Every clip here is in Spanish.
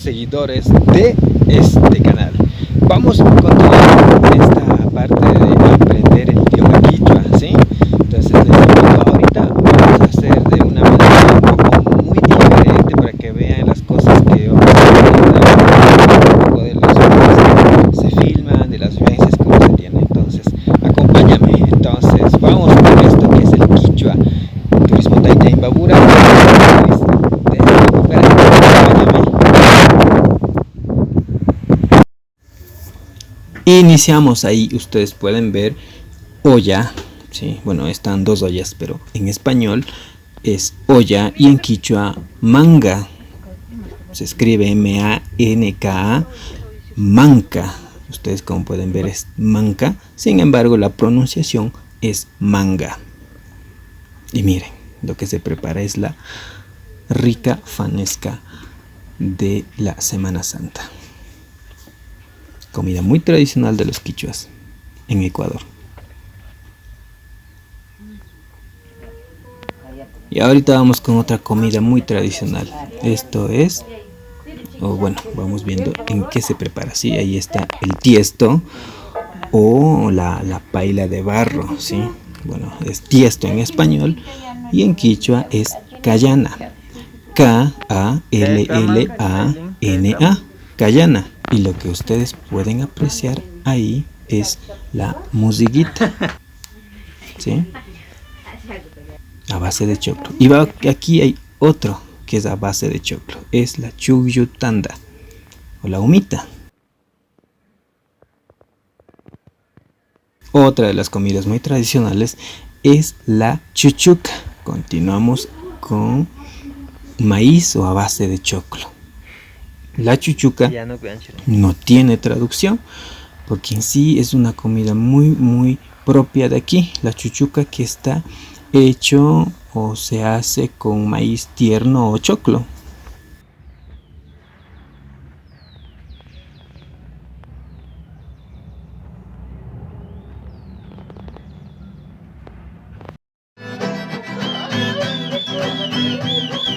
seguidores de este canal. Vamos a continuar esta parte de aprender el idioma quichua, ¿sí? Entonces les invito ahorita, vamos a hacer de una manera un poco muy diferente para que vean las cosas que vamos a aprender, un poco de las cosas que se filman, de las vivencias que se tienen. Entonces, acompáñame. Entonces, vamos con esto que es el quichua. Turismo Tayta Imbabura. Iniciamos ahí, ustedes pueden ver olla, ¿sí? Bueno, están dos ollas, pero en español es olla y en quichua manga. Se escribe M-A-N-K-A, manca. Ustedes como pueden ver es manca, sin embargo la pronunciación es manga. Y miren, lo que se prepara es la rica fanesca de la Semana Santa. Comida muy tradicional de los quichuas en Ecuador. Y ahorita vamos con otra comida muy tradicional. Esto es, bueno, vamos viendo en qué se prepara. Sí, ahí está el tiesto o la paila de barro, ¿sí? Bueno, es tiesto en español y en quichua es cayana. K-A-L-L-A-N-A, cayana. Y lo que ustedes pueden apreciar ahí es la musiquita, ¿sí? A base de choclo. Y aquí hay otro que es a base de choclo. Es la chuyutanda o la humita. Otra de las comidas muy tradicionales es la chuchuca. Continuamos con maíz o a base de choclo. La chuchuca no tiene traducción porque en sí es una comida muy propia de aquí. La chuchuca que está hecho o se hace con maíz tierno o choclo.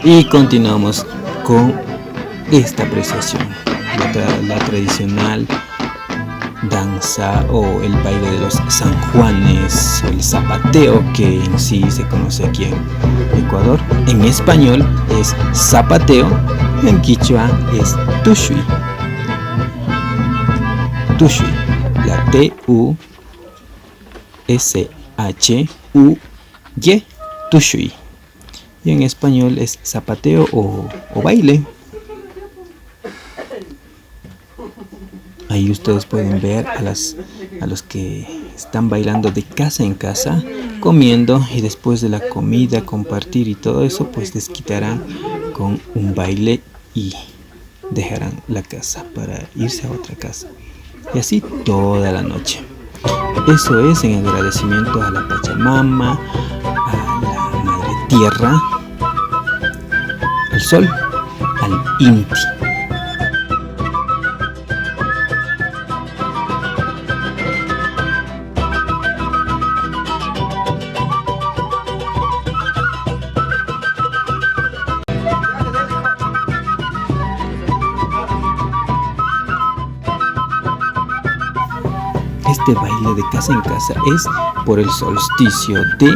Y continuamos con esta apreciación, la tradicional danza o el baile de los San Juanes, el zapateo que en sí se conoce aquí en Ecuador. En español es zapateo, en quichua es tushui. Tushui, la T-U-S-H-U-Y, tushui. Y en español es zapateo o baile. Ahí ustedes pueden ver a los que están bailando de casa en casa, comiendo, y después de la comida, compartir y todo eso, pues les quitarán con un baile y dejarán la casa para irse a otra casa. Y así toda la noche. Eso es en agradecimiento a la Pachamama, a la Madre Tierra, al Sol, al Inti. Este baile de casa en casa es por el solsticio de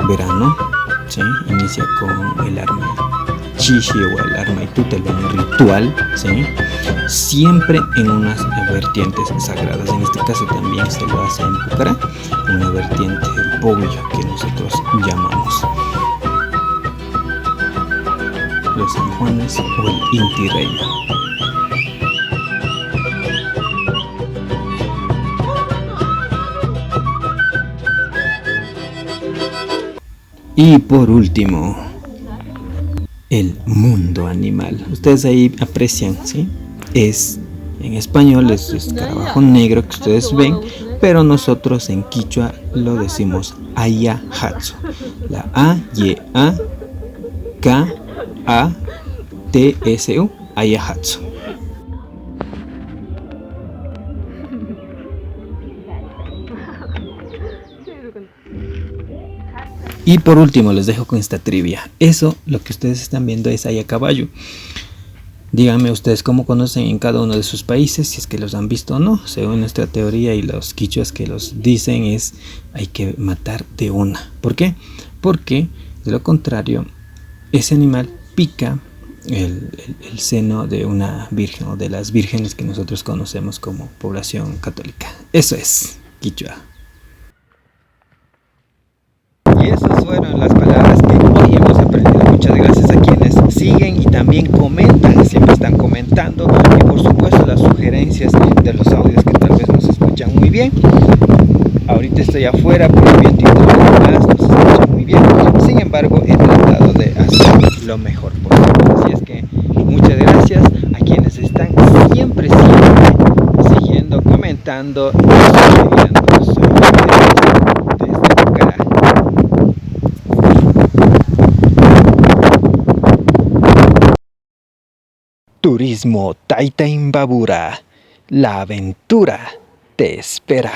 verano, ¿sí? Inicia con el arma chichi o el arma itutel, un ritual, ¿sí? Siempre en unas vertientes sagradas. En este caso también se lo hace en Pucará, una vertiente del Pobllo que nosotros llamamos los San Juanes o el Inti Reyna. Y por último, el mundo animal. Ustedes ahí aprecian, ¿sí? Es en español es escarabajo negro que ustedes ven, pero nosotros en quichua lo decimos ayahatsu. La A-Y-A-K-A-T-S-U, ayahatsu. Y por último les dejo con esta trivia. Eso, lo que ustedes están viendo es Ayacaballo. Díganme ustedes cómo conocen en cada uno de sus países, si es que los han visto o no. Según nuestra teoría y los quichuas que los dicen es hay que matar de una. ¿Por qué? Porque de lo contrario ese animal pica el seno de una virgen o de las vírgenes que nosotros conocemos como población católica. Eso es quichua. Y esas fueron las palabras que hoy hemos aprendido. Muchas gracias a quienes siguen y también comentan, siempre están comentando, y por supuesto las sugerencias de los audios que tal vez no se escuchan muy bien. Ahorita estoy afuera por el viento y todo lo demás, no se escucha muy bien. Sin embargo, he tratado de hacer lo mejor posible. Así es que muchas gracias a quienes están siempre siguiendo, comentando y sugiriendo. Soy desde Bucará. Turismo Taita Imbabura. La aventura te espera.